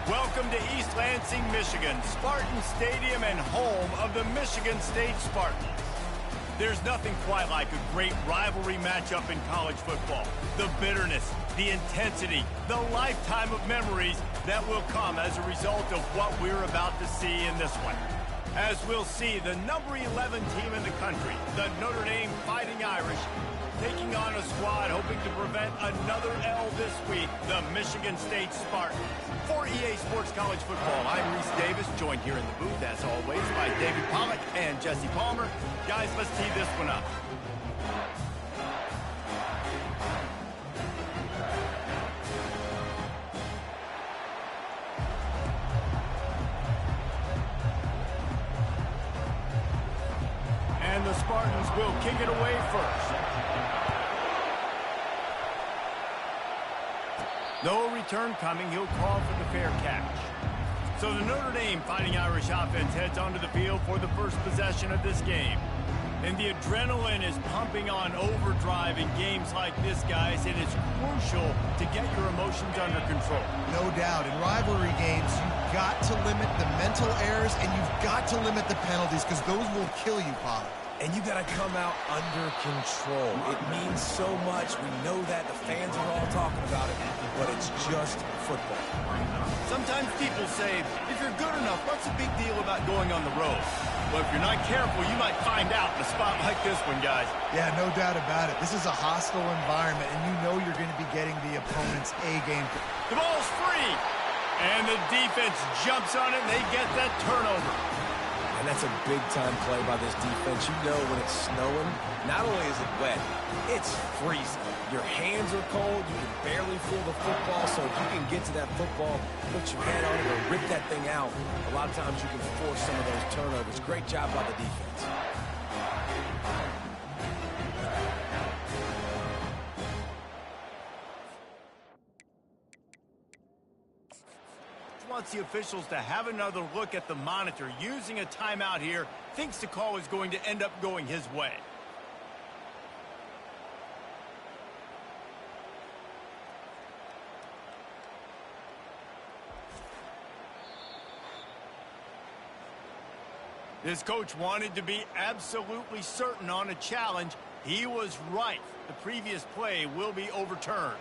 Welcome to East Lansing, Michigan, Spartan Stadium and home of the Michigan State Spartans. There's nothing quite like a great rivalry matchup in college football. The bitterness, the intensity, the lifetime of memories that will come as a result of what we're about to see in this one. As we'll see, the number 11 team in the country, the Notre Dame Fighting Irish, taking on a squad hoping to prevent another L this week, the Michigan State Spartans. For EA Sports College Football, I'm Reese Davis, joined here in the booth, as always, by David Pollack and Jesse Palmer. Guys, let's tee this one up. And the Spartans will kick it away first. No return coming. He'll call for the fair catch. So the Notre Dame Fighting Irish offense heads onto the field for the first possession of this game. And the adrenaline is pumping on overdrive in games like this, guys. It is crucial to get your emotions under control. No doubt. In rivalry games, you've got to limit the mental errors and you've got to limit the penalties because those will kill you, Pollard. And you got to come out under control. It means so much. We know that. The fans are all talking about it, but it's just football. Sometimes people say, if you're good enough, what's the big deal about going on the road? Well, if you're not careful, you might find out in a spot like this one, guys. Yeah, no doubt about it. This is a hostile environment, and you know you're going to be getting the opponent's A-game. The ball's free, and the defense jumps on it, and they get that turnover. And that's a big-time play by this defense. You know when it's snowing, not only is it wet, it's freezing. Your hands are cold. You can barely feel the football. So if you can get to that football, put your hand on it, or rip that thing out, a lot of times you can force some of those turnovers. Great job by the defense. Wants the officials to have another look at the monitor. Using a timeout here, thinks the call is going to end up going his way. This coach wanted to be absolutely certain on a challenge. He was right. The previous play will be overturned.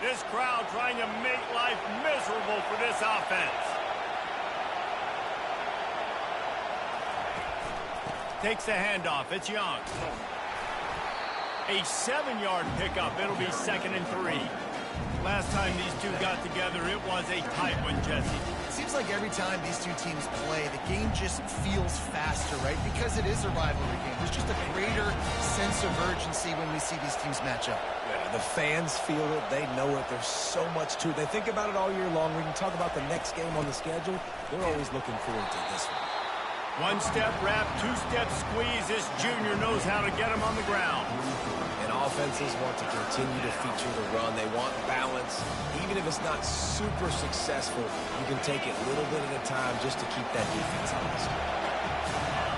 This crowd trying to make life miserable for this offense. Takes the handoff. It's Young. A 7-yard pickup. It'll be 2nd and 3. Last time these two got together, it was a tight one, Jesse. It seems like every time these two teams play, the game just feels faster, right? Because it is a rivalry game. There's just a greater sense of urgency when we see these teams match up. Yeah, the fans feel it. They know it. There's so much to it. They think about it all year long. We can talk about the next game on the schedule. They're always looking forward to this one. One-step wrap, two-step squeeze. This junior knows how to get him on the ground. And offenses want to continue to feature the run. They want balance. Even if it's not super successful, you can take it little bit at a time just to keep that defense honest.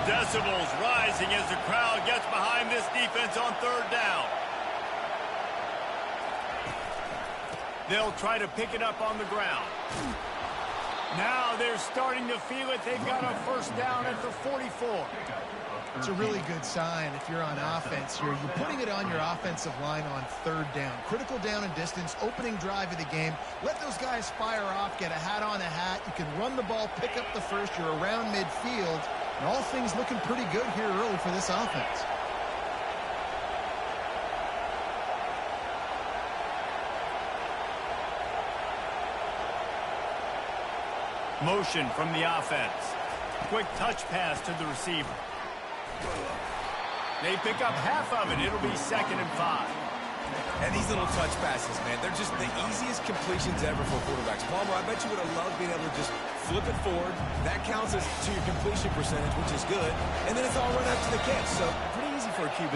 Decibels rising as the crowd gets behind this defense on 3rd down. They'll try to pick it up on the ground. Now they're starting to feel it. They've got a 1st down at the 44. It's a really good sign if you're on offense here. You're putting it on your offensive line on 3rd down. Critical down and distance, opening drive of the game. Let those guys fire off, get a hat on a hat. You can run the ball, pick up the first. You're around midfield. And all things looking pretty good here early for this offense. Motion from the offense. Quick touch pass to the receiver. They pick up half of it. It'll be 2nd and 5. And these little touch passes, man, they're just the easiest completions ever for quarterbacks. Palmer, I bet you would have loved being able to just flip it forward. That counts as to your completion percentage, which is good. And then it's all run up to the catch. So pretty easy for a QB.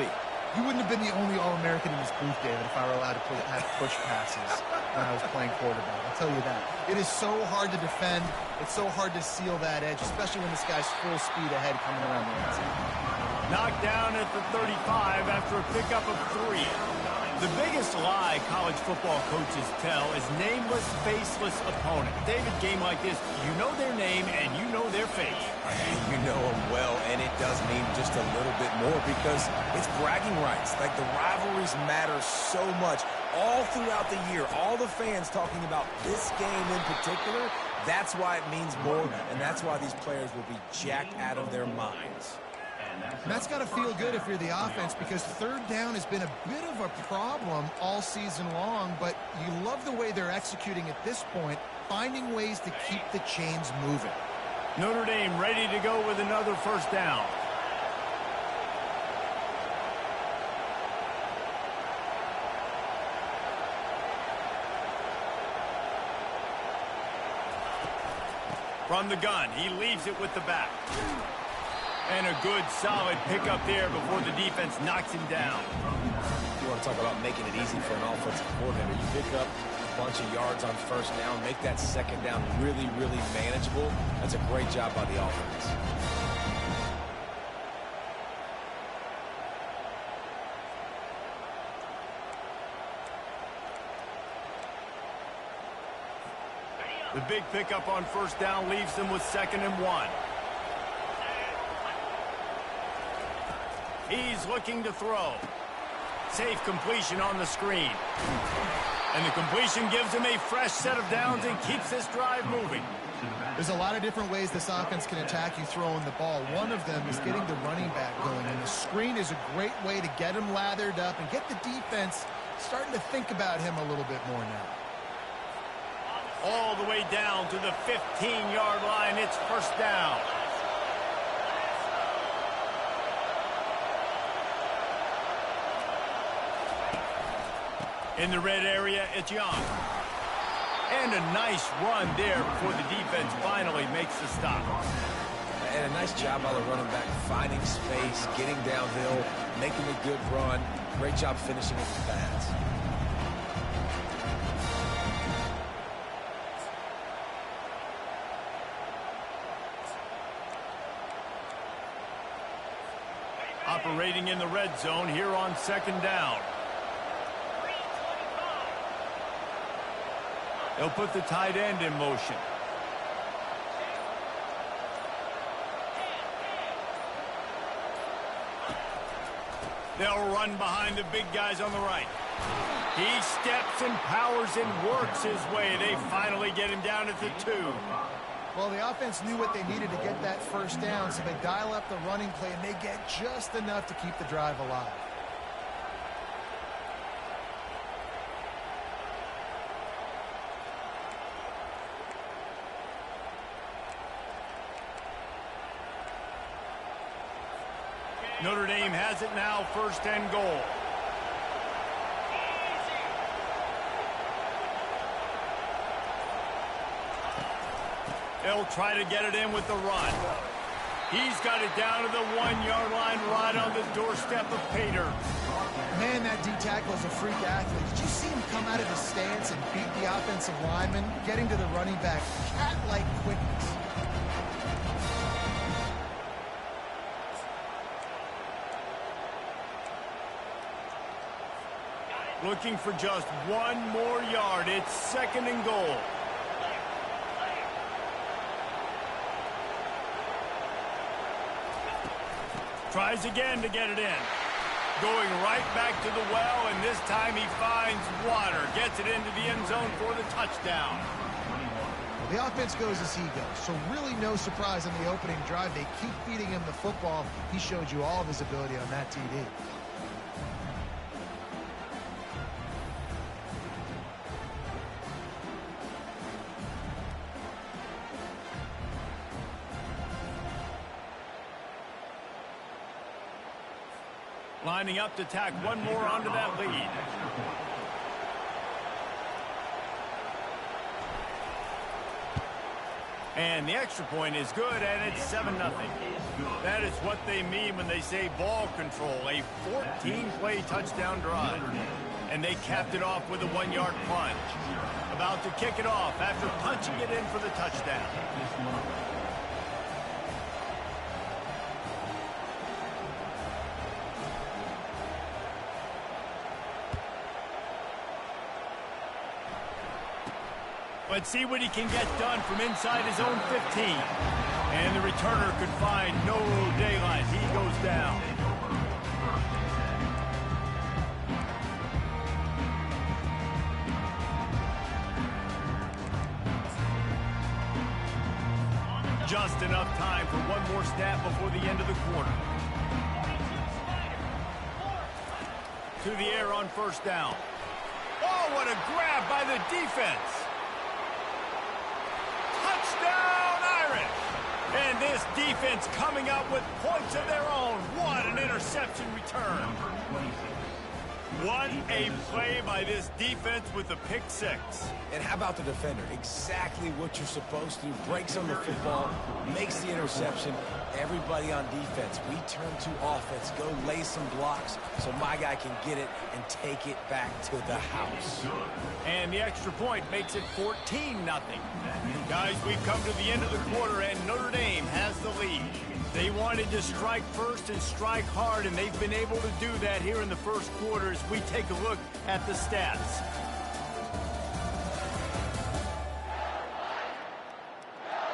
You wouldn't have been the only All-American in this booth, David, if I were allowed to have push passes when I was playing quarterback. I'll tell you that. It is so hard to defend. It's so hard to seal that edge, especially when this guy's full speed ahead coming around the outside. Knocked down at the 35 after a pickup of 3. The biggest lie college football coaches tell is nameless, faceless opponent. David, game like this, you know their name and you know their face. You know them well, and it does mean just a little bit more because it's bragging rights. Like, the rivalries matter so much all throughout the year. All the fans talking about this game in particular, that's why it means more, and that's why these players will be jacked out of their minds. And that's got to feel good if you're the offense, because third down has been a bit of a problem all season long, but you love the way they're executing at this point, finding ways to keep the chains moving. Notre Dame ready to go with another first down. From the gun, he leaves it with the back. And a good, solid pickup there before the defense knocks him down. You want to talk about making it easy for an offensive coordinator. You pick up a bunch of yards on first down, make that second down really, really manageable. That's a great job by the offense. The big pickup on first down leaves them with 2nd and 1. He's looking to throw. Safe completion on the screen. And the completion gives him a fresh set of downs and keeps this drive moving. There's a lot of different ways this offense can attack you throwing the ball. One of them is getting the running back going, and the screen is a great way to get him lathered up and get the defense starting to think about him a little bit more now. All the way down to the 15-yard line. It's first down. In the red area, it's Young. And a nice run there before the defense finally makes the stop. And a nice job by the running back, finding space, getting downhill, making a good run. Great job finishing with the pads. Operating in the red zone here on 2nd down. They'll put the tight end in motion. They'll run behind the big guys on the right. He steps and powers and works his way. They finally get him down at the 2. Well, the offense knew what they needed to get that first down, so they dial up the running play, and they get just enough to keep the drive alive. Notre Dame has it now, 1st and goal. They'll try to get it in with the run. He's got it down to the 1-yard line right on the doorstep of Pater. Man, that D-tackle is a freak athlete. Did you see him come out of his stance and beat the offensive lineman, getting to the running back? Cat-like quickness. Looking for just 1 more yard. It's 2nd and goal. Tries again to get it in. Going right back to the well, and this time he finds water. Gets it into the end zone for the touchdown. The offense goes as he goes, so really no surprise on the opening drive. They keep feeding him the football. He showed you all of his ability on that TD. Lining up to tack 1 more onto that lead. And the extra point is good, and it's 7-0. That is what they mean when they say ball control, a 14-play touchdown drive. And they capped it off with a 1-yard plunge. About to kick it off after punching it in for the touchdown. Let's see what he can get done from inside his own 15. And the returner could find no daylight. He goes down. Just enough time for one more snap before the end of the quarter. To the air on first down. Oh, what a grab by the defense. Touchdown, Irish. And this defense coming up with points of their own. What an interception return. What a play by this defense with the pick six. And how about the defender? Exactly what you're supposed to do. Breaks on the football, makes the interception. Everybody on defense, we turn to offense. Go lay some blocks so my guy can get it and take it back to the house. And the extra point makes it 14-0. Guys, we've come to the end of the quarter, and Notre Dame has the lead. They wanted to strike first and strike hard, and they've been able to do that here in the first quarter as we take a look at the stats.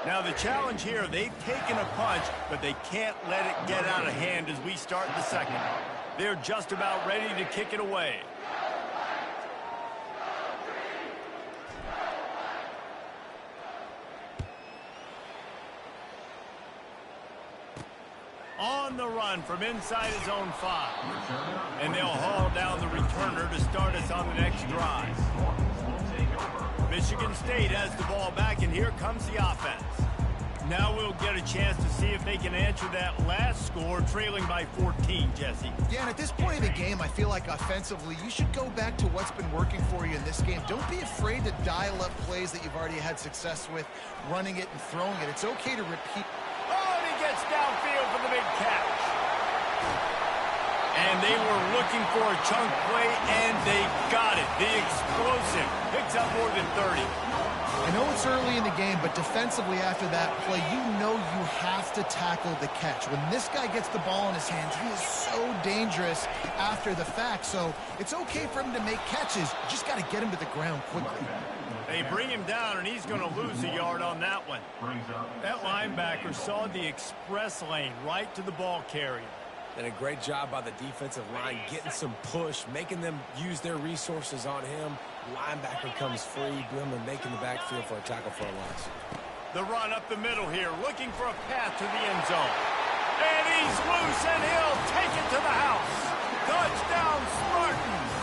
Now the challenge here, they've taken a punch, but they can't let it get out of hand as we start the second. They're just about ready to kick it away. On the run from inside his own 5. And they'll haul down the returner to start us on the next drive. Michigan State has the ball back, and here comes the offense. Now we'll get a chance to see if they can answer that last score, trailing by 14, Jesse. Yeah, and at this point in the game, I feel like offensively, you should go back to what's been working for you in this game. Don't be afraid to dial up plays that you've already had success with, running it and throwing it. It's okay to repeat. Oh, and he gets downfield for the big catch. And they were looking for a chunk play, and they got it. The explosive picks up more than 30. I know it's early in the game, but defensively after that play, you know you have to tackle the catch. When this guy gets the ball in his hands, he is so dangerous after the fact. So it's okay for him to make catches. You just got to get him to the ground quickly. They bring him down, and he's going to lose a yard on that one. That linebacker saw the express lane right to the ball carrier. And a great job by the defensive line getting some push, making them use their resources on him. Linebacker comes free, boom, and making the backfield for a tackle for a loss. The run up the middle here, looking for a path to the end zone. And he's loose, and he'll take it to the house. Touchdown, Spartans.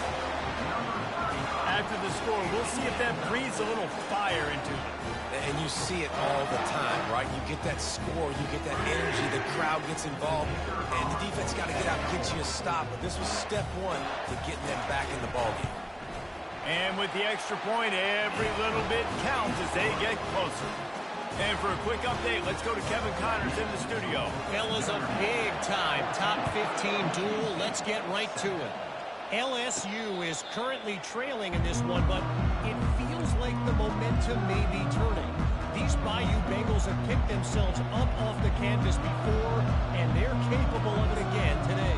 After the score, we'll see if that breathes a little fire into them. And you see it all the time, right? You get that score, you get that energy, the crowd gets involved, and the defense got to get out and get you a stop. But this was step one to getting them back in the ballgame. And with the extra point, every little bit counts as they get closer. And for a quick update, let's go to Kevin Connors in the studio. Fellas, a big-time top 15 duel. Let's get right to it. LSU is currently trailing in this one, but it feels like the momentum may be turning. These Bayou Bengals have picked themselves up off the canvas before, and they're capable of it again today.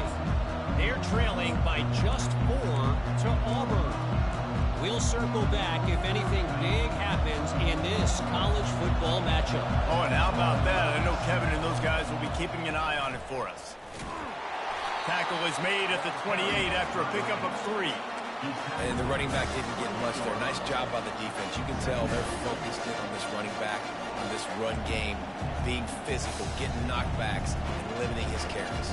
They're trailing by just 4 to Auburn. We'll circle back if anything big happens in this college football matchup. Oh, and how about that? I know Kevin and those guys will be keeping an eye on it for us. Tackle is made at the 28 after a pickup of 3. And the running back didn't get much there. Nice job by the defense. You can tell they're focused in on this running back, on this run game, being physical, getting knockbacks, and limiting his carries.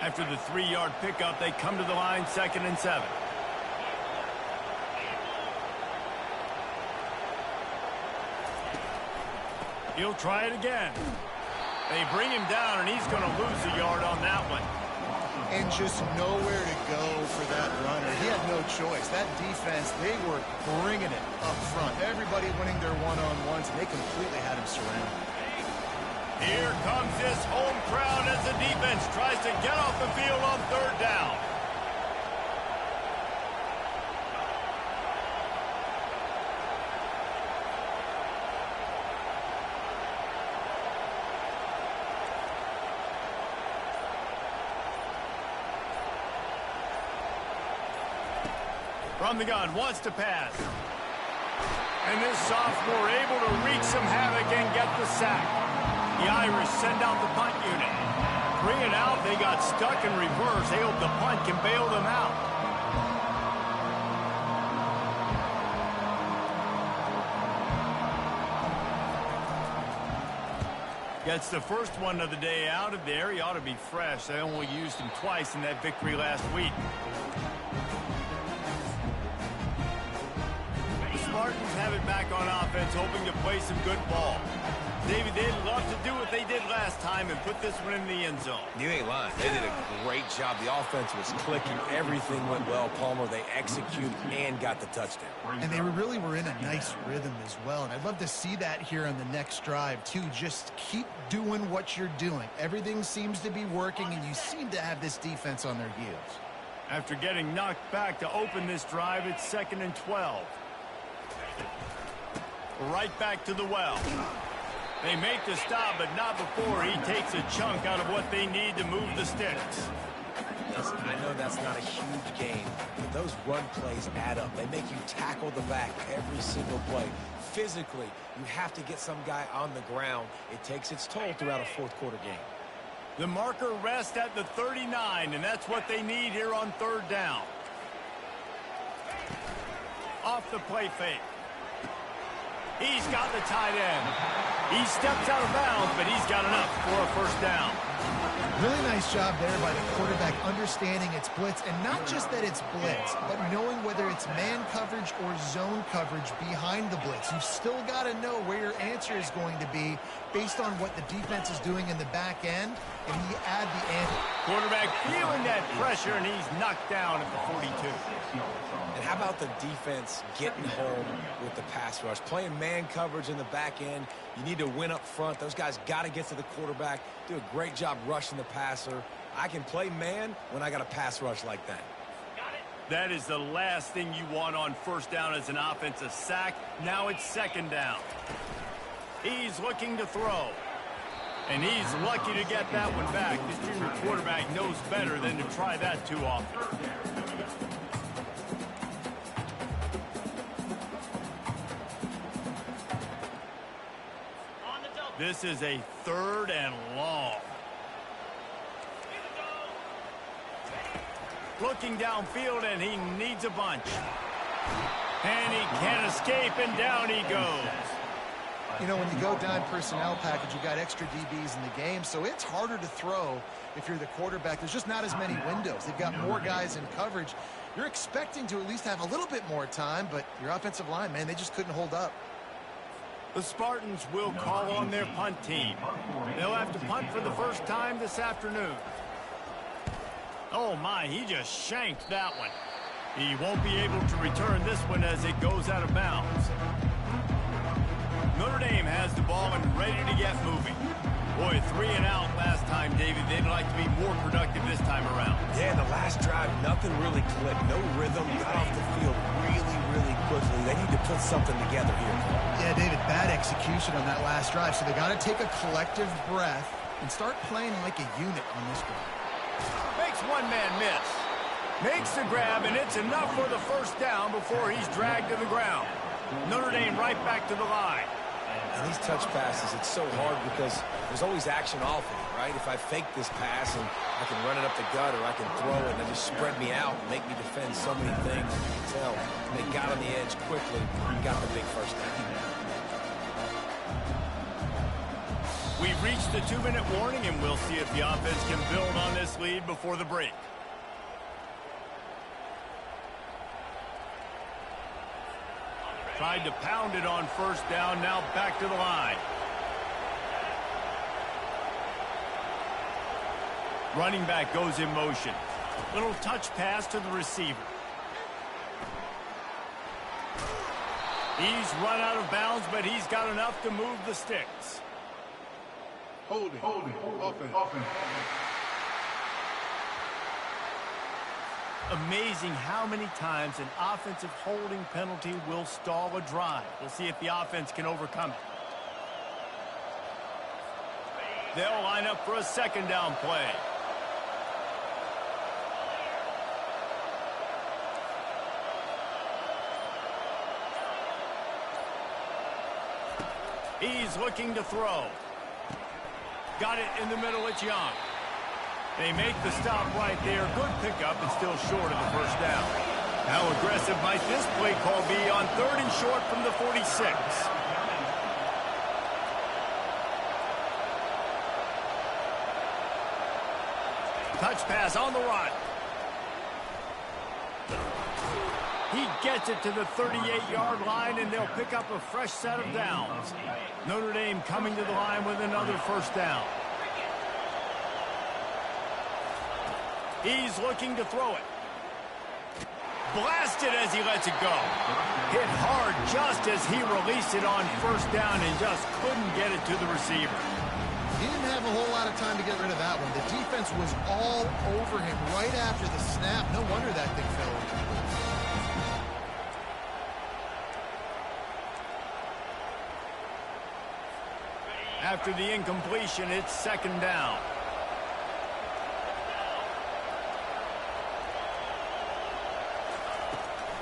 After the 3-yard pickup, they come to the line, 2nd and 7. He'll try it again. They bring him down, and he's going to lose a yard on that one. And just nowhere to go for that runner. He had no choice. That defense, they were bringing it up front. Everybody winning their one-on-ones, and they completely had him surrounded. Here comes this home crowd as the defense tries to get off the field on 3rd down. From the gun, wants to pass. And this sophomore able to wreak some havoc and get the sack. The Irish send out the punt unit. 3 and out, they got stuck in reverse. They hope the punt can bail them out. Gets the first one of the day out of there. He ought to be fresh. They only used him twice in that victory last week. The Spartans have it back on offense, hoping to play some good ball. David, they'd love to do what they did last time and put this one in the end zone. You ain't lying. They did a great job. The offense was clicking. Everything went well, Palmer. They executed and got the touchdown. And they really were in a nice rhythm as well. And I'd love to see that here on the next drive, too. Just keep doing what you're doing. Everything seems to be working, and you seem to have this defense on their heels. After getting knocked back to open this drive, it's 2nd and 12. Right back to the well. They make the stop, but not before he takes a chunk out of what they need to move the sticks. Listen, I know that's not a huge game, but those run plays add up. They make you tackle the back every single play. Physically, you have to get some guy on the ground. It takes its toll throughout a fourth-quarter game. The marker rests at the 39, and that's what they need here on 3rd down. Off the play fake. He's got the tight end. He steps out of bounds, but he's got enough for a first down. Really nice job there by the quarterback understanding it's blitz, and not just that it's blitz, but knowing whether it's man coverage or zone coverage behind the blitz. You've still got to know where your answer is going to be based on what the defense is doing in the back end, and you add the ante. Quarterback feeling that pressure, and he's knocked down at the 42. And how about the defense getting home with the pass rush? Playing man coverage in the back end. You need to win up front. Those guys got to get to the quarterback. Do a great job rushing the passer. I can play man when I got a pass rush like that. That is the last thing you want on first down as an offensive sack. Now it's 2nd down. He's looking to throw. And he's lucky to get that one back. This junior quarterback knows better than to try that too often. This is a 3rd and long. Looking downfield, and he needs a bunch. And he can't escape, and down he goes. You know, when you go dime personnel package, you got extra DBs in the game, so it's harder to throw if you're the quarterback. There's just not as many windows. They've got more guys in coverage. You're expecting to at least have a little bit more time, but your offensive line, man, they just couldn't hold up. The Spartans will call on their punt team. They'll have to punt for the first time this afternoon. Oh, my, he just shanked that one. He won't be able to return this one as it goes out of bounds. Notre Dame has the ball and ready to get moving. Boy, 3 and out last time, David. They'd like to be more productive this time around. Yeah, the last drive, nothing really clicked. No rhythm. Got off the field really quickly. They need to put something together here. Yeah, David, bad execution on that last drive. So they got to take a collective breath and start playing like a unit on this drive. Makes one man miss. Makes the grab, and it's enough for the first down before he's dragged to the ground. Notre Dame right back to the line. And these touch passes, it's so hard because there's always action off of it, right? If I fake this pass and I can run it up the gut or I can throw it and they just spread me out and make me defend so many things, you can tell they got on the edge quickly and got the big first down. We've reached the 2-minute warning, and we'll see if the offense can build on this lead before the break. Tried to pound it on first down, now back to the line. Running back goes in motion. Little touch pass to the receiver. He's run out of bounds, but he's got enough to move the sticks. Holding, offense. Amazing how many times an offensive holding penalty will stall a drive. We'll see if the offense can overcome it. They'll line up for a 2nd down play. He's looking to throw. Got it in the middle. It's Young. They make the stop right there. Good pickup and still short of the first down. How aggressive might this play call be on 3rd and short from the 46? Touch pass on the run. He gets it to the 38-yard line, and they'll pick up a fresh set of downs. Notre Dame coming to the line with another first down. He's looking to throw it. Blasted as he lets it go. Hit hard just as he released it on first down and just couldn't get it to the receiver. He didn't have a whole lot of time to get rid of that one. The defense was all over him right after the snap. No wonder that thing fell incomplete. After the incompletion, it's 2nd down.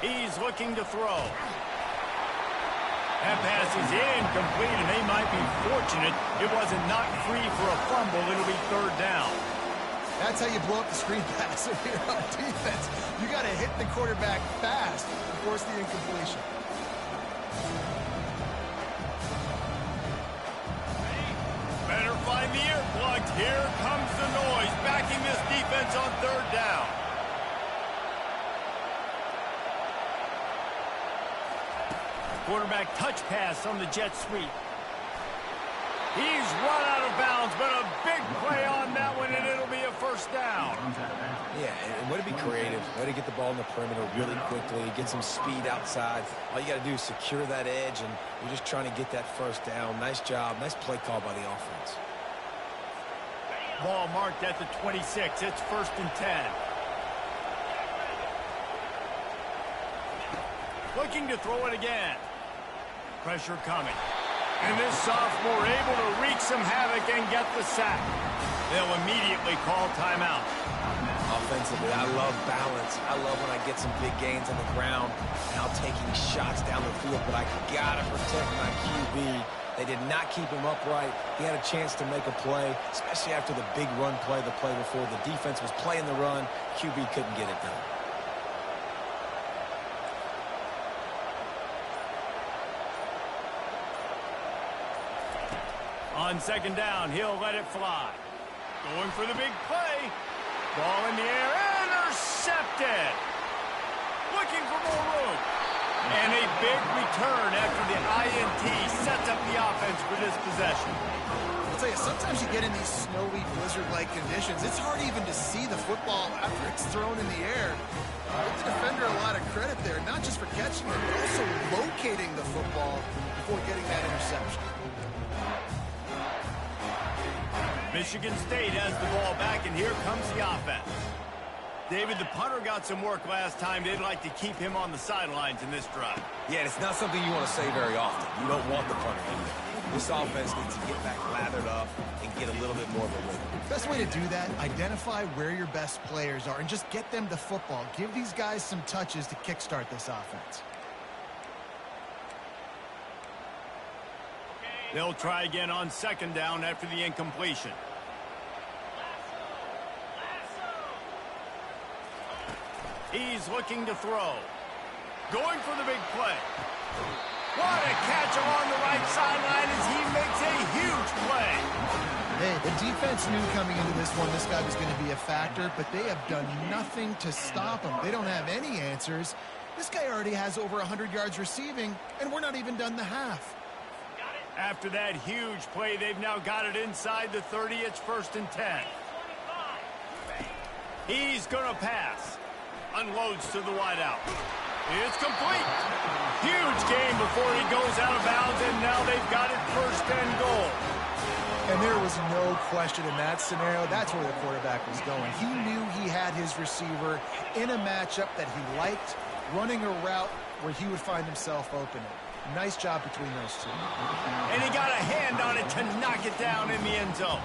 He's looking to throw. That pass is incomplete, and they might be fortunate it wasn't knocked free for a fumble. It'll be 3rd down. That's how you blow up the screen pass if you're on defense. You got to hit the quarterback fast to force the incompletion. Better find the earplugs. Here comes the noise, backing this defense on 3rd down. Quarterback touch pass on the jet sweep. He's run out of bounds, but a big play on that one, and it'll be a first down. Yeah, and way to be creative. Way to get the ball in the perimeter really quickly, get some speed outside. All you got to do is secure that edge, and you're just trying to get that first down. Nice job. Nice play call by the offense. Ball marked at the 26. It's 1st and 10. Looking to throw it again. Pressure coming. And this sophomore able to wreak some havoc and get the sack. They'll immediately call timeout. Offensively, I love balance. I love when I get some big gains on the ground. Now taking shots down the field, but I got to protect my QB. They did not keep him upright. He had a chance to make a play, especially after the big run play the play before. The defense was playing the run. QB couldn't get it done. On 2nd down, he'll let it fly. Going for the big play. Ball in the air, intercepted. Looking for more room. And a big return after the INT sets up the offense for this possession. I'll tell you, sometimes you get in these snowy, blizzard-like conditions. It's hard even to see the football after it's thrown in the air. Give the defender a lot of credit there, not just for catching it, but also locating the football before getting that interception. Michigan State has the ball back, and here comes the offense. David, the punter got some work last time. They'd like to keep him on the sidelines in this drive. Yeah, it's not something you want to say very often. You don't want the punter to do that. This offense needs to get back lathered up and get a little bit more of a rhythm. Best way to do that, identify where your best players are and just get them the football. Give these guys some touches to kickstart this offense. They'll try again on 2nd down after the incompletion. He's looking to throw. Going for the big play. What a catch along the right sideline as he makes a huge play. Hey, the defense knew coming into this one this guy was going to be a factor, but they have done nothing to stop him. They don't have any answers. This guy already has over 100 yards receiving, and we're not even done the half. After that huge play, they've now got it inside the 30. It's 1st and 10. He's going to pass. Unloads to the wideout. It's complete. Huge gain before he goes out of bounds, and now they've got it 1st and goal. And there was no question in that scenario. That's where the quarterback was going. He knew he had his receiver in a matchup that he liked, running a route where he would find himself open. Nice job between those two. And he got a hand on it to knock it down in the end zone.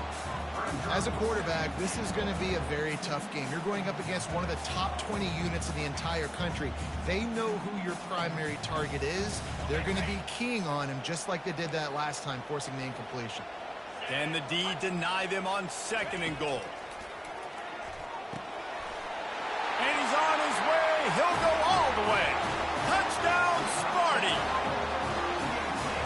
As a quarterback, this is going to be a very tough game. You're going up against one of the top 20 units in the entire country. They know who your primary target is. They're going to be keying on him just like they did that last time, forcing the incompletion. Can the D deny them on 2nd and goal? And he's on his way. He'll go all the way. Touchdown, Sparty.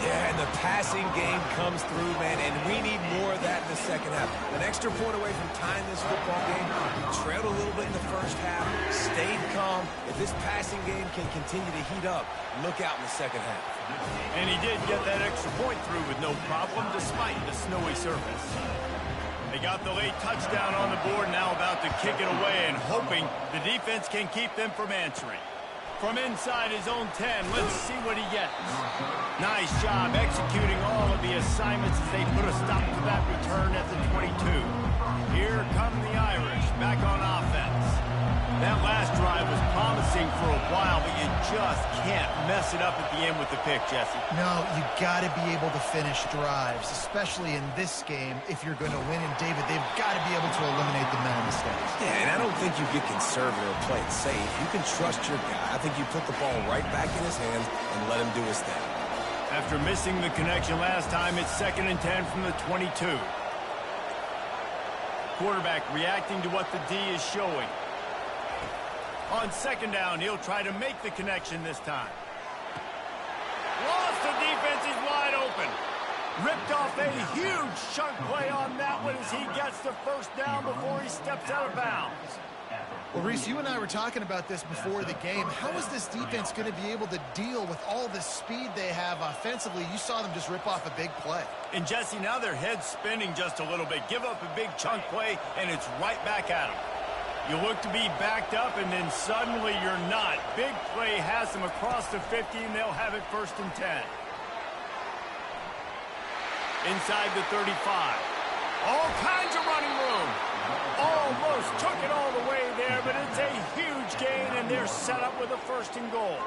Yeah, and the passing game comes through, man, and we need more of that in the second half. An extra point away from tying this football game. We trailed a little bit in the first half, stayed calm. If this passing game can continue to heat up, look out in the second half. And he did get that extra point through with no problem despite the snowy surface. They got the late touchdown on the board, now about to kick it away and hoping the defense can keep them from answering. From inside his own 10, let's see what he gets. Nice job executing all of the assignments as they put a stop to that return at the 22. Here come the Irish back on offense. That last drive was promising for a while, but you just can't mess it up at the end with the pick, Jesse. No, you got to be able to finish drives, especially in this game. If you're going to win, and David, they've got to be able to eliminate the mental mistakes. Yeah, and I don't think you get conservative or play it safe. You can trust your guy. I think you put the ball right back in his hands and let him do his thing. After missing the connection last time, it's 2nd and 10 from the 22. Quarterback reacting to what the D is showing. On 2nd down, he'll try to make the connection this time. Lost the defense, he's wide open. Ripped off a huge chunk play on that one as he gets the 1st down before he steps out of bounds. Well, Reese, you and I were talking about this before the game. How is this defense going to be able to deal with all the speed they have offensively? You saw them just rip off a big play. And Jesse, now their head's spinning just a little bit. Give up a big chunk play, and it's right back at them. You look to be backed up, and then suddenly you're not. Big play has them across the 50, and they'll have it 1st and 10. Inside the 35. All kinds of running room. Almost took it all the way there, but it's a huge gain, and they're set up with a 1st and goal.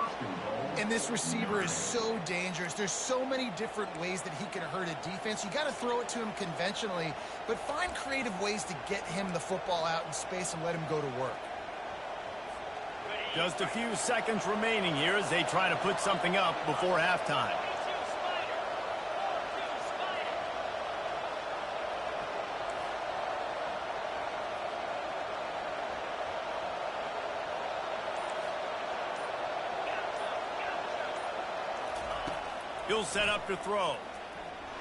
And this receiver is so dangerous. There's so many different ways that he can hurt a defense. You got to throw it to him conventionally, but find creative ways to get him the football out in space and let him go to work. Just a few seconds remaining here as they try to put something up before halftime. He'll set up to throw.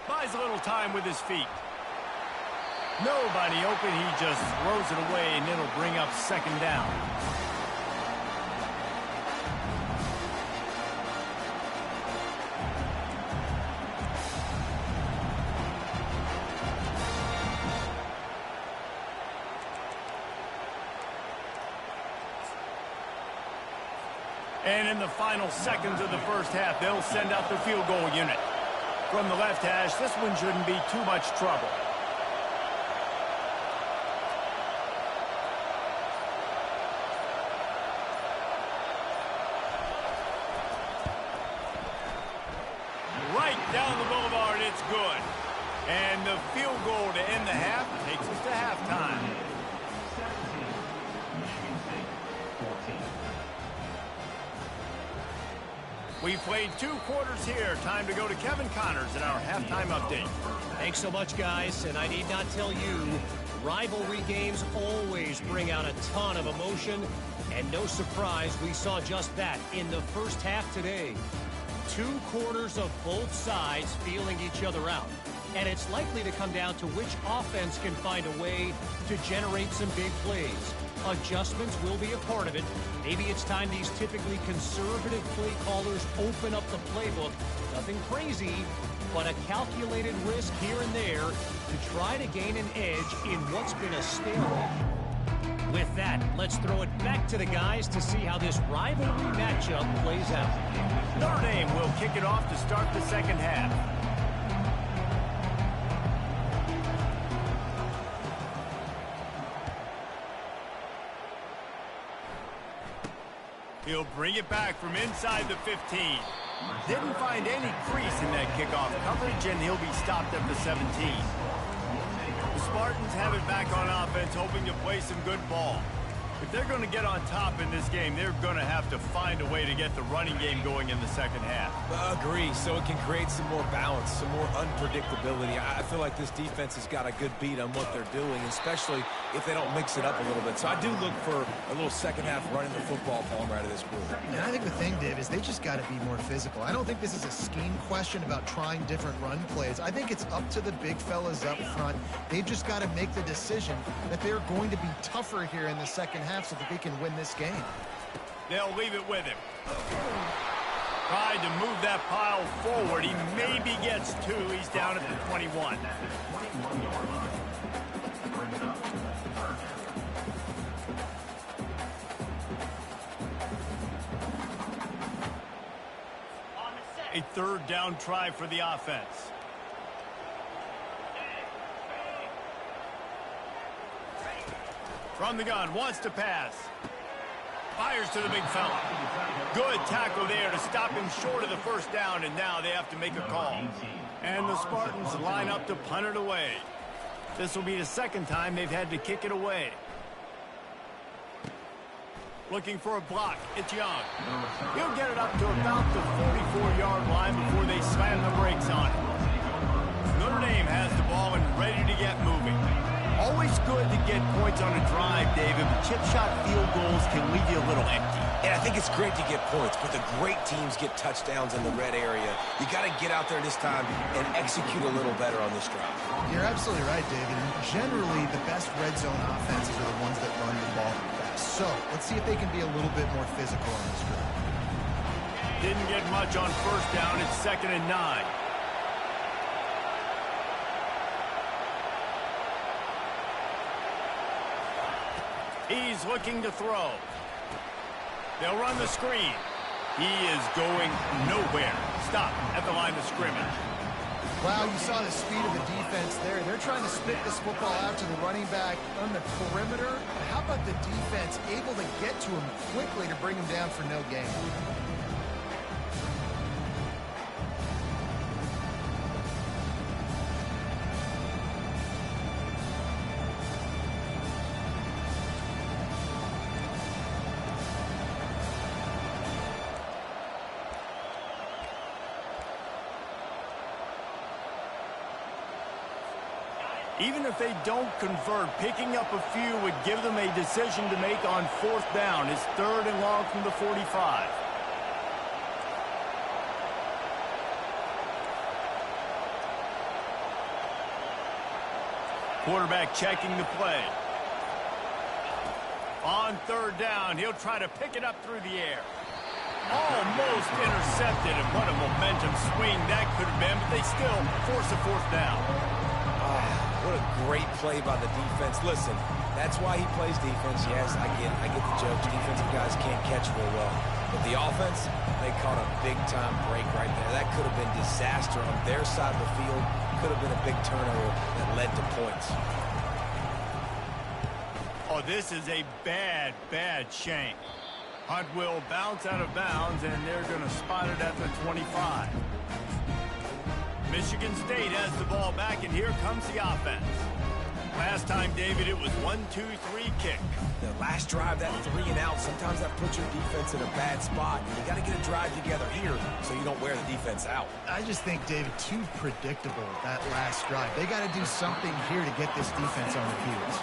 Buys a little time with his feet. Nobody open. He just throws it away, and it'll bring up 2nd down. And in the final seconds of the 1st half, they'll send out the field goal unit. From the left hash, this one shouldn't be too much trouble. Right down the boulevard, it's good. And the field goal to end the half takes us to halftime. We played 2 quarters here. Time to go to Kevin Connors in our halftime update. Thanks so much, guys. And I need not tell you, rivalry games always bring out a ton of emotion. And no surprise, we saw just that in the 1st half today. 2 quarters of both sides feeling each other out. And it's likely to come down to which offense can find a way to generate some big plays. Adjustments will be a part of it. Maybe it's time these typically conservative play callers open up the playbook. Nothing crazy, but a calculated risk here and there to try to gain an edge in what's been a stalemate. With that, let's throw it back to the guys to see how this rivalry matchup plays out. Notre Dame will kick it off to start the 2nd half. He'll bring it back from inside the 15. Didn't find any crease in that kickoff coverage, and he'll be stopped at the 17. The Spartans have it back on offense, hoping to play some good ball. If they're going to get on top in this game, they're going to have to find a way to get the running game going in the second half. Agree, so it can create some more balance, some more unpredictability. I feel like this defense has got a good beat on what they're doing, especially if they don't mix it up a little bit. So I do look for a little second half running the football from right of this group. And I think the thing, Dave, is they just got to be more physical. I don't think this is a scheme question about trying different run plays. I think it's up to the big fellas up front. They've just got to make the decision that they're going to be tougher here in the second half so that they can win this game. They'll leave it with him. Tried to move that pile forward. He maybe gets 2. He's down at the 21. A third down try for the offense. From the gun, wants to pass. Fires to the big fella. Good tackle there to stop him short of the first down, and now they have to make a call. And the Spartans line up to punt it away. This will be the second time they've had to kick it away. Looking for a block. It's Young. He'll get it up to about the 44-yard line before they slam the brakes on it. Notre Dame has the ball and ready to get moving. Always good to get points on a drive, David, but chip shot field goals can leave you a little empty. And I think it's great to get points, but the great teams get touchdowns in the red area. You got to get out there this time and execute a little better on this drive. You're absolutely right, David. Generally, the best red zone offenses are the ones that run the ball best. So let's see if they can be a little bit more physical on this drive. Didn't get much on first down. It's 2nd and 9. He's looking to throw. They'll run the screen. He is going nowhere. Stop at the line of scrimmage. Wow, you saw the speed of the defense there. They're trying to spit this football out to the running back on the perimeter. How about the defense able to get to him quickly to bring him down for no gain? Even if they don't convert, picking up a few would give them a decision to make on 4th down. It's 3rd and long from the 45. Quarterback checking the play. On 3rd down, he'll try to pick it up through the air. Almost intercepted, and what a momentum swing that could have been, but they still force a 4th down. What a great play by the defense. Listen, that's why he plays defense. Yes, I get the jokes. Defensive guys can't catch real well. But the offense, they caught a big-time break right there. That could have been disaster on their side of the field. Could have been a big turnover that led to points. Oh, this is a bad, bad shank. Hunt will bounce out of bounds, and they're going to spot it at the 25. Michigan State has the ball back, and here comes the offense. Last time, David, it was 1-2-3 kick. The last drive, that 3 and out, sometimes that puts your defense in a bad spot. You got to get a drive together here so you don't wear the defense out. I just think, David, too predictable, that last drive. They got to do something here to get this defense on their heels.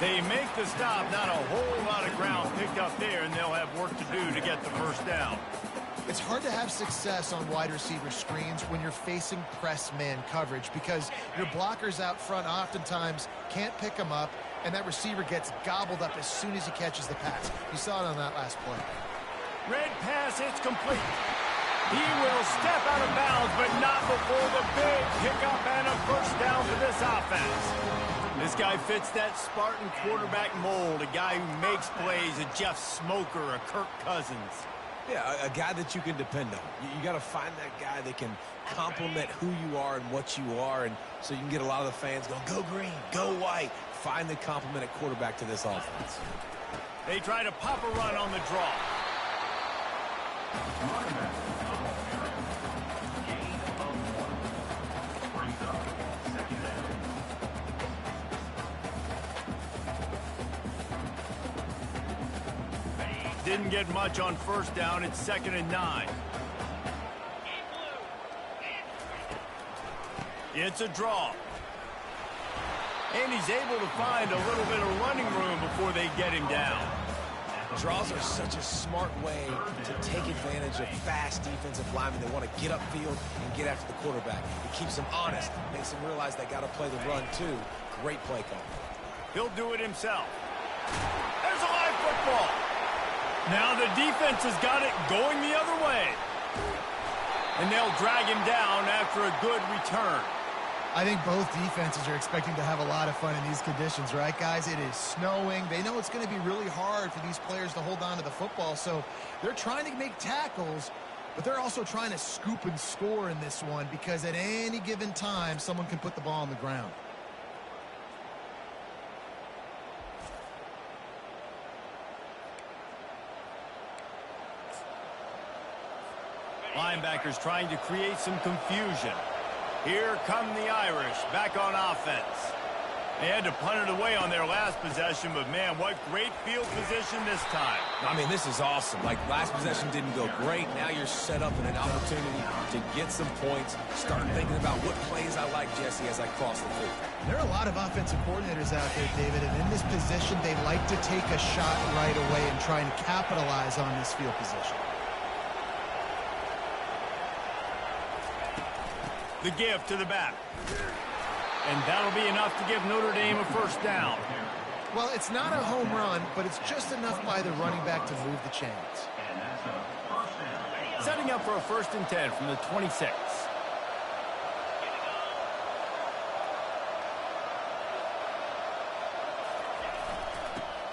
They make the stop, not a whole lot of ground picked up there, and they'll have work to do to get the first down. It's hard to have success on wide receiver screens when you're facing press man coverage because your blockers out front oftentimes can't pick them up, and that receiver gets gobbled up as soon as he catches the pass. You saw it on that last play. Red pass, it's complete. He will step out of bounds, but not before the big pickup and a first down for this offense. This guy fits that Spartan quarterback mold, a guy who makes plays, a Jeff Smoker, a Kirk Cousins. Yeah, a guy that you can depend on. You got to find that guy that can complement who you are and what you are, and so you can get a lot of the fans going, go green, go white. Find the complement at quarterback to this offense. They try to pop a run on the draw. didn't get much on first down. It's 2nd and 9. It's a draw. And he's able to find a little bit of running room before they get him down. Draws are such a smart way to take advantage of fast defensive linemen. They want to get upfield and get after the quarterback. It keeps them honest, makes them realize they got to play the run too. Great play call. He'll do it himself. There's a live football. Now the defense has got it going the other way. And they'll drag him down after a good return. I think both defenses are expecting to have a lot of fun in these conditions, right, guys? It is snowing. They know it's going to be really hard for these players to hold on to the football, so they're trying to make tackles, but they're also trying to scoop and score in this one because at any given time, someone can put the ball on the ground. Linebackers trying to create some confusion. Here come the Irish back on offense. They had to punt it away on their last possession, but man, what great field position this time. I mean, this is awesome. Like, last possession didn't go great. Now you're set up in an opportunity to get some points. Start thinking about what plays I like, Jesse, as I cross the field. There are a lot of offensive coordinators out there, David, and in this position, they like to take a shot right away and try and capitalize on this field position. The give to the back. And that'll be enough to give Notre Dame a first down. Well, it's not a home run, but it's just enough by the running back to move the chains. Setting up for a 1st and 10 from the 26.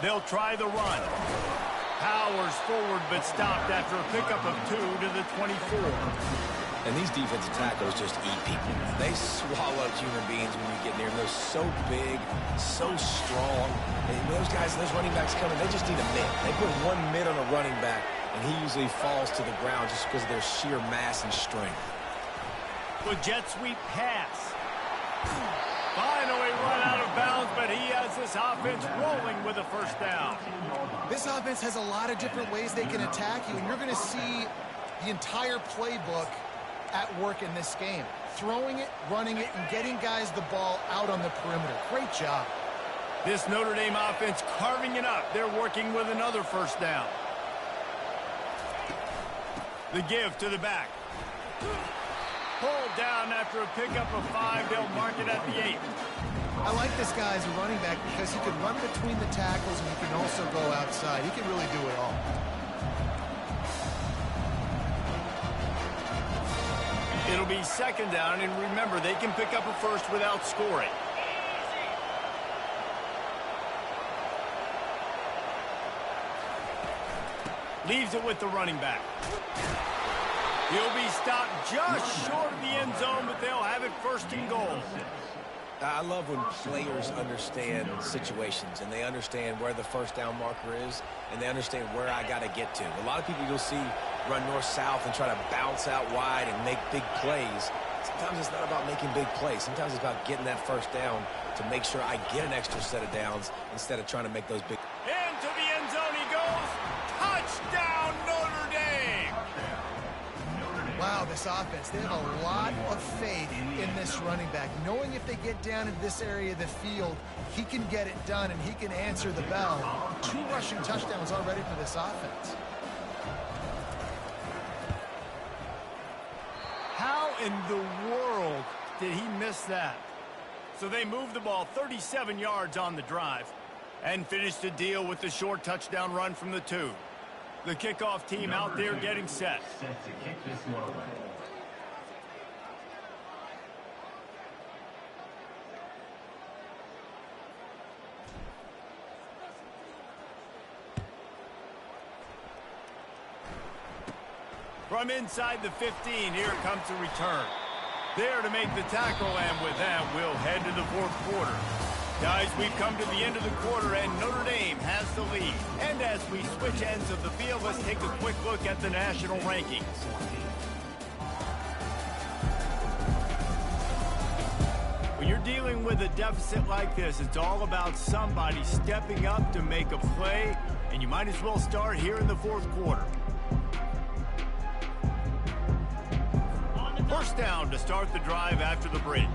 They'll try the run. Powers forward, but stopped after a pickup of 2 to the 24. And these defensive tackles just eat people. They swallow human beings when you get near them. They're so big, so strong. And those guys, those running backs coming, they just need a mid. They put one mid on a running back, and he usually falls to the ground just because of their sheer mass and strength. The jet sweep pass. Finally run out of bounds, but he has this offense rolling with a first down. This offense has a lot of different ways they can attack you, and you're going to see the entire playbook at work in this game. Throwing it, running it, and getting guys the ball out on the perimeter. Great job. This Notre Dame offense carving it up. They're working with another first down. The give to the back. Pulled down after a pickup of 5. They'll mark it at the 8. I like this guy as a running back because he can run between the tackles and he can also go outside. He can really do it all. It'll be 2nd down, and remember, they can pick up a first without scoring. Leaves it with the running back. He'll be stopped just short of the end zone, but they'll have it 1st and goal. I love when players understand situations and they understand where the first down marker is and they understand where I got to get to. A lot of people you'll see run north-south and try to bounce out wide and make big plays. Sometimes it's not about making big plays. Sometimes it's about getting that first down to make sure I get an extra set of downs instead of trying to make those big. Into the end zone he goes. Touchdown, Notre Dame! Wow, this offense, they have a lot of faith in this running back. Knowing if they get down in this area of the field, he can get it done and he can answer the bell. 2 rushing touchdowns already for this offense. How in the world did he miss that? So they moved the ball 37 yards on the drive and finished the deal with the short touchdown run from the 2. The kickoff team out there getting set. From inside the 15, here comes the return. There to make the tackle, and with that, we'll head to the 4th quarter. Guys, we've come to the end of the quarter, and Notre Dame has the lead. And as we switch ends of the field, let's take a quick look at the national rankings. When you're dealing with a deficit like this, it's all about somebody stepping up to make a play and you might as well start here in the fourth quarter. First down to start the drive after the break.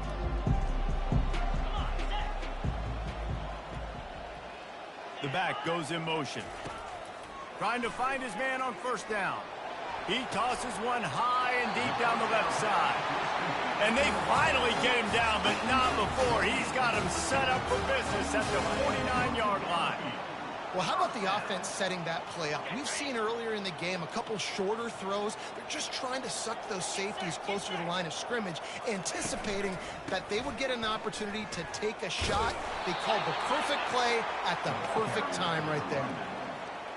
The back goes in motion. Trying to find his man on first down. He tosses one high and deep down the left side. And they finally get him down, but not before. He's got him set up for business at the 49-yard line. Well, how about the offense setting that play up? We've seen earlier in the game a couple shorter throws. They're just trying to suck those safeties closer to the line of scrimmage, anticipating that they would get an opportunity to take a shot. They called the perfect play at the perfect time right there.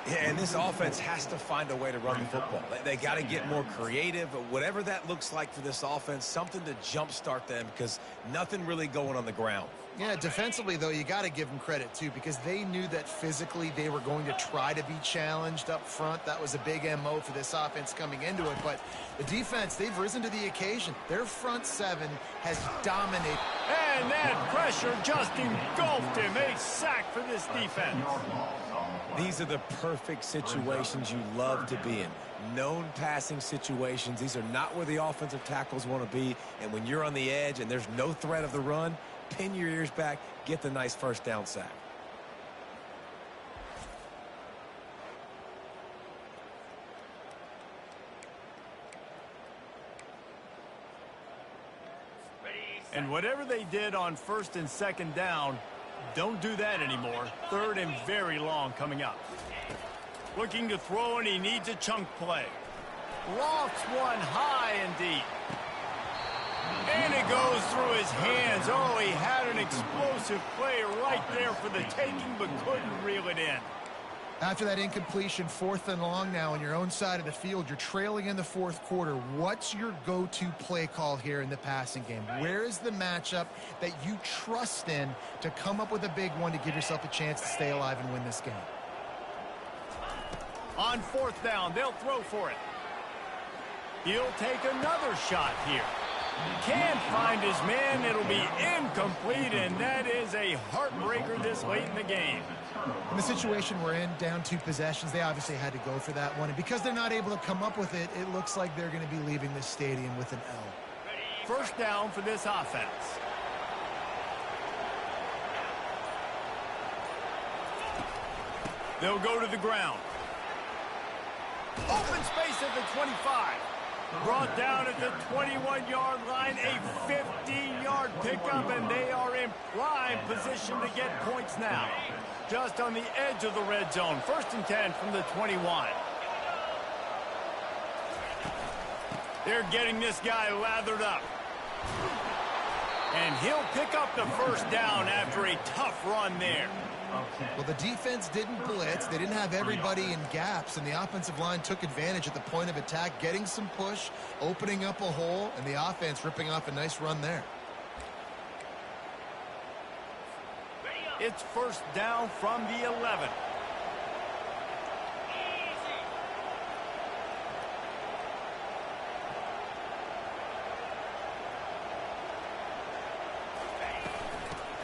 Yeah, and this offense has to find a way to run the football. They got to get more creative, whatever that looks like for this offense, something to jumpstart them because nothing really going on the ground. Yeah, defensively, though, you got to give them credit, too, because they knew that physically they were going to try to be challenged up front. That was a big MO for this offense coming into it. But the defense, they've risen to the occasion. Their front seven has dominated. And that pressure just engulfed him. A sack for this defense. These are the perfect situations you love to be in. Known passing situations. These are not where the offensive tackles want to be. And when you're on the edge and there's no threat of the run, pin your ears back, get the nice first down sack. And whatever they did on first and second down, don't do that anymore. Third and very long coming up. Looking to throw, and he needs a chunk play. Lofts one high and deep. And it goes through his hands. Oh, he had an explosive play right there for the taking, but couldn't reel it in. After that incompletion, fourth and long now on your own side of the field, you're trailing in the fourth quarter. What's your go-to play call here in the passing game? Where is the matchup that you trust in to come up with a big one to give yourself a chance to stay alive and win this game? On fourth down, they'll throw for it. He'll take another shot here. Can't find his man. It'll be incomplete, and that is a heartbreaker this late in the game. In the situation we're in, down 2 possessions, they obviously had to go for that one. And because they're not able to come up with it, it looks like they're going to be leaving this stadium with an L. First down for this offense. They'll go to the ground. Open space at the 25. Brought down at the 21-yard line, a 15-yard pickup, and they are in prime position to get points now. Just on the edge of the red zone. First and 10 from the 21. They're getting this guy lathered up. And he'll pick up the first down after a tough run there. Well, the defense didn't blitz. They didn't have everybody in gaps, and the offensive line took advantage at the point of attack, getting some push, opening up a hole, and the offense ripping off a nice run there. It's first down from the 11.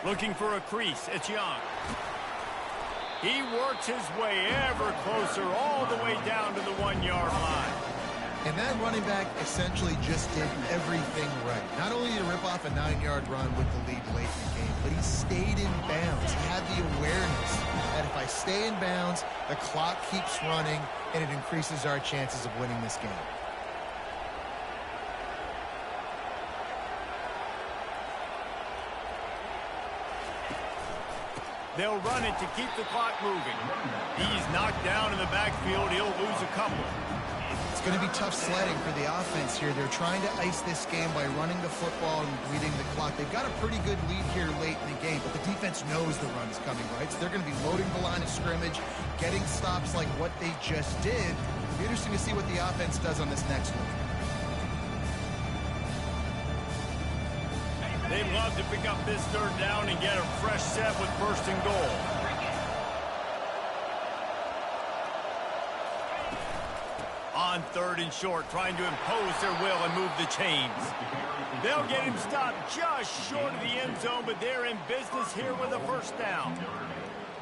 Looking for a crease. It's Young. He works his way ever closer all the way down to the 1-yard line. And that running back essentially just did everything right. Not only did he rip off a 9-yard run with the lead late in the game, but he stayed in bounds. He had the awareness that if I stay in bounds, the clock keeps running, and it increases our chances of winning this game. They'll run it to keep the clock moving. He's knocked down in the backfield. He'll lose a couple. It's going to be tough sledding for the offense here. They're trying to ice this game by running the football and bleeding the clock. They've got a pretty good lead here late in the game, but the defense knows the run is coming, right? So they're going to be loading the line of scrimmage, getting stops like what they just did. It'll be interesting to see what the offense does on this next one. They'd love to pick up this third down and get a fresh set with first and goal. On third and short, trying to impose their will and move the chains. They'll get him stopped just short of the end zone, but they're in business here with a first down.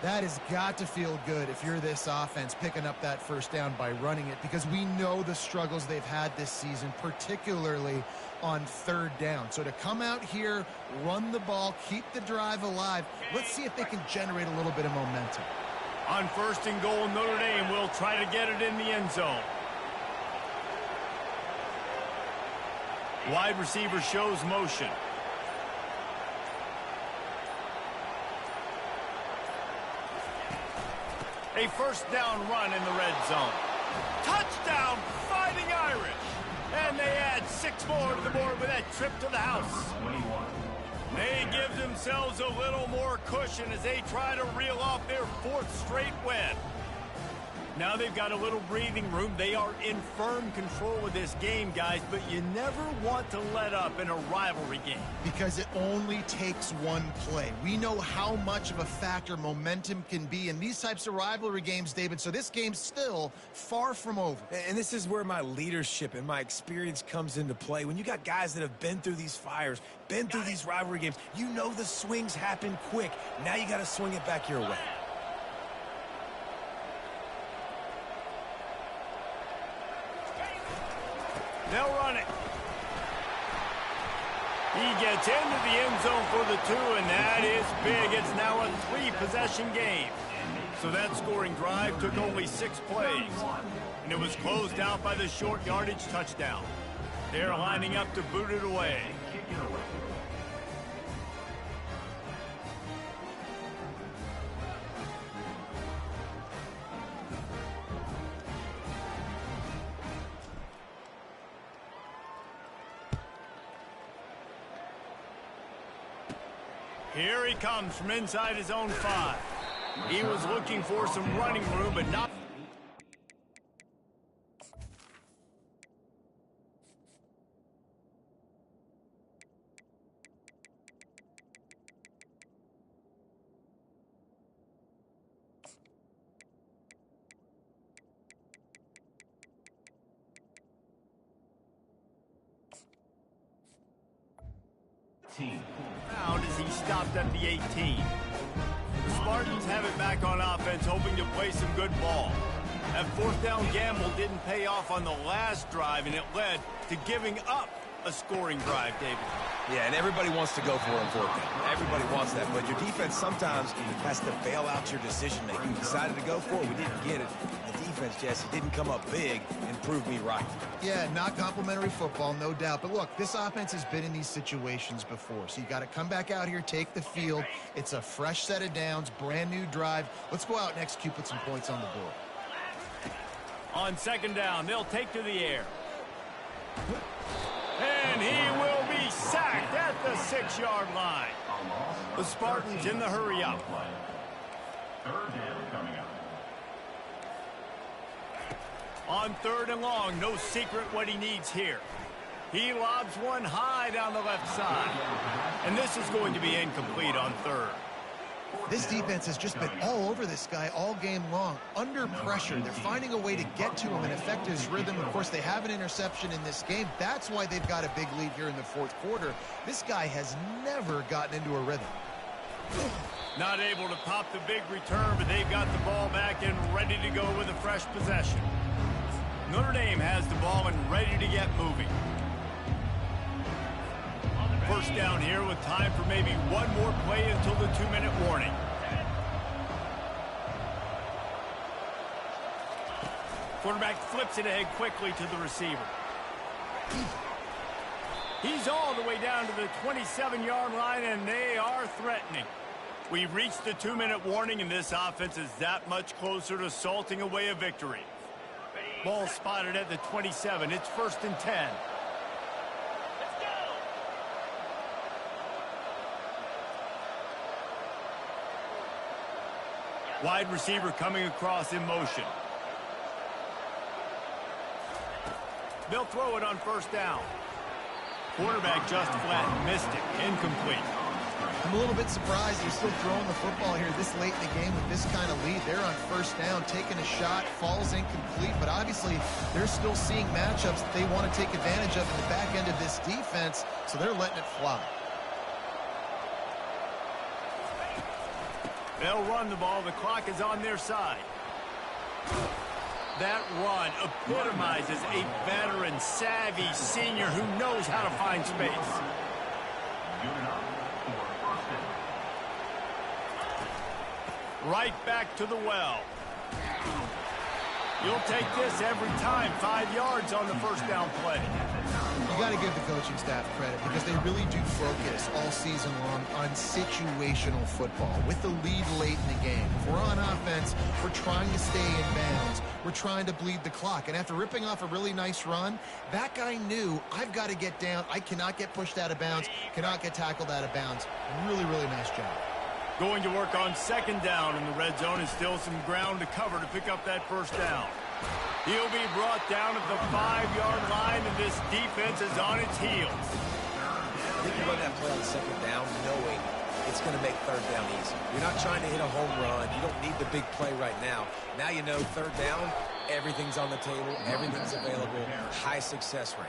That has got to feel good if you're this offense picking up that first down by running it, because we know the struggles they've had this season, particularly on third down. So to come out here, run the ball, keep the drive alive, let's see if they can generate a little bit of momentum. On first and goal, Notre Dame will try to get it in the end zone. Wide receiver shows motion. A first down run in the red zone. Touchdown, Fighting Irish. And they add 6 more to the board with that trip to the house. They give themselves a little more cushion as they try to reel off their 4th straight win. Now they've got a little breathing room. They are in firm control of this game, guys, but you never want to let up in a rivalry game. Because it only takes one play. We know how much of a factor momentum can be in these types of rivalry games, David, so this game's still far from over. And this is where my leadership and my experience comes into play. When you got guys that have been through these fires, been through these rivalry games, you know the swings happen quick. Now you got to swing it back your way. They'll run it. He gets into the end zone for the 2, and that is big. It's now a 3-possession game. So that scoring drive took only 6 plays, and it was closed out by the short yardage touchdown. They're lining up to boot it away. Here he comes from inside his own 5. He was looking for some running room, but not. Out as he stopped at the 18. The Spartans have it back on offense, hoping to play some good ball. That 4th down gamble didn't pay off on the last drive, and it led to giving up a scoring drive, David. Yeah, and everybody wants to go for it on 4th down. Everybody wants that, but your defense sometimes has to bail out your decision-making. You decided to go for it, we didn't get it. The defense, Jesse, didn't come up big and prove me right. Yeah, not complimentary football, no doubt. But look, this offense has been in these situations before, so you got to come back out here, take the field. It's a fresh set of downs, brand new drive. Let's go out and execute, put some points on the board. On 2nd down, they'll take to the air. And he will be sacked at the 6-yard line. The Spartans in the hurry up. 3rd down coming up. On 3rd and long, no secret what he needs here. He lobs one high down the left side. And this is going to be incomplete on 3rd. This defense has just been all over this guy all game long. Under pressure, they're finding a way to get to him and affect his rhythm. Of course, they have an interception in this game. That's why they've got a big lead here in the 4th quarter. This guy has never gotten into a rhythm. Not able to pop the big return, but they've got the ball back and ready to go with a fresh possession. Notre Dame has the ball and ready to get moving. First down here with time for maybe one more play until the 2-minute warning. Quarterback flips it ahead quickly to the receiver. He's all the way down to the 27-yard line, and they are threatening. We've reached the 2-minute warning, and this offense is that much closer to salting away a victory. Ball spotted at the 27. It's 1st and 10. Wide receiver coming across in motion. They'll throw it on 1st down. Quarterback just flat missed it. Incomplete. I'm a little bit surprised they're still throwing the football here this late in the game with this kind of lead. They're on 1st down, taking a shot, falls incomplete, but obviously they're still seeing matchups that they want to take advantage of in the back end of this defense, so they're letting it fly. They'll run the ball. The clock is on their side. That run epitomizes a veteran, savvy senior who knows how to find space. Right back to the well. You'll take this every time. 5 yards on the first down play. You got to give the coaching staff credit because they really do focus all season long on situational football with the lead late in the game. If we're on offense, we're trying to stay in bounds. We're trying to bleed the clock. And after ripping off a really nice run, that guy knew, I've got to get down. I cannot get pushed out of bounds, cannot get tackled out of bounds. Really, really nice job. Going to work on second down in the red zone, and still some ground to cover to pick up that first down. He'll be brought down at the 5-yard line, and this defense is on its heels. I think you run that play on second down knowing it's going to make third down easy. You're not trying to hit a home run. You don't need the big play right now. Now you know third down, everything's on the table, everything's available, high success rate.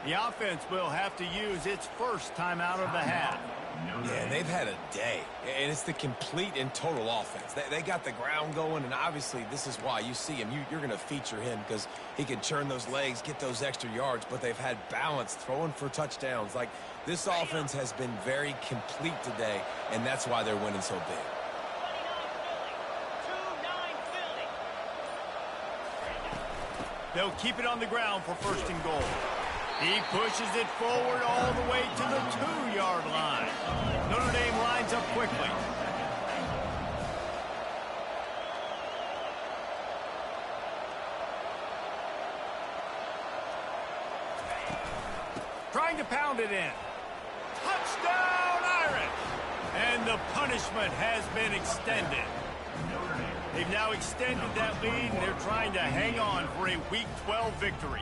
The offense will have to use its first timeout of the half. Yeah, they've had a day, and it's the complete and total offense. They got the ground going, and obviously this is why you see him. You're going to feature him because he can churn those legs, get those extra yards, but they've had balance, throwing for touchdowns. Like, this offense has been very complete today, and that's why they're winning so big. They'll keep it on the ground for first and goal. He pushes it forward all the way to the 2-yard line. Notre Dame lines up quickly. Trying to pound it in. Touchdown, Irish! And the punishment has been extended. They've now extended that lead, and they're trying to hang on for a Week 12 victory.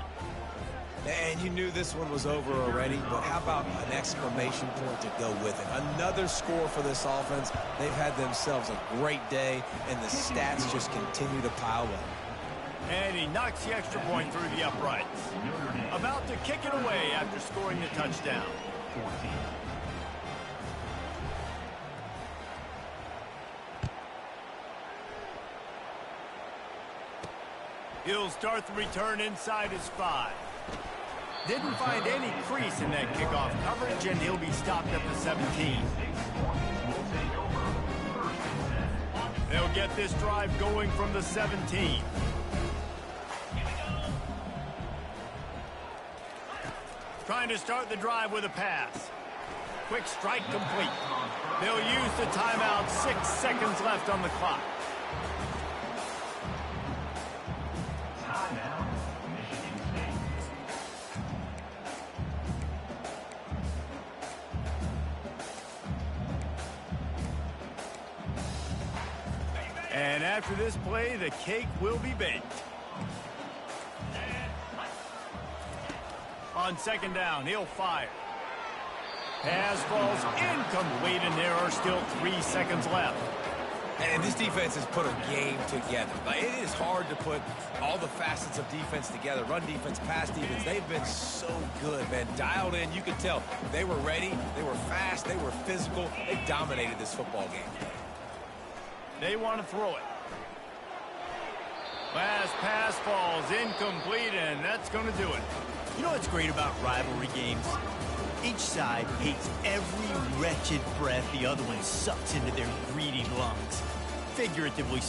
And you knew this one was over already, but how about an exclamation point to go with it? Another score for this offense. They've had themselves a great day, and the stats just continue to pile up. And he knocks the extra point through the uprights. About to kick it away after scoring the touchdown. He'll start the return inside his 5. Didn't find any crease in that kickoff coverage, and he'll be stopped at the 17. They'll get this drive going from the 17. Trying to start the drive with a pass. Quick strike complete. They'll use the timeout. 6 seconds left on the clock. And after this play, the cake will be baked. On second down, he'll fire. Pass falls incomplete, and there are still 3 seconds left. And this defense has put a game together. Like, it is hard to put all the facets of defense together. Run defense, pass defense. They've been so good, man. Dialed in. You could tell they were ready. They were fast. They were physical. They dominated this football game. They want to throw it. Last pass falls incomplete, and that's going to do it. You know what's great about rivalry games? Each side hates every wretched breath the other one sucks into their greedy lungs. Figuratively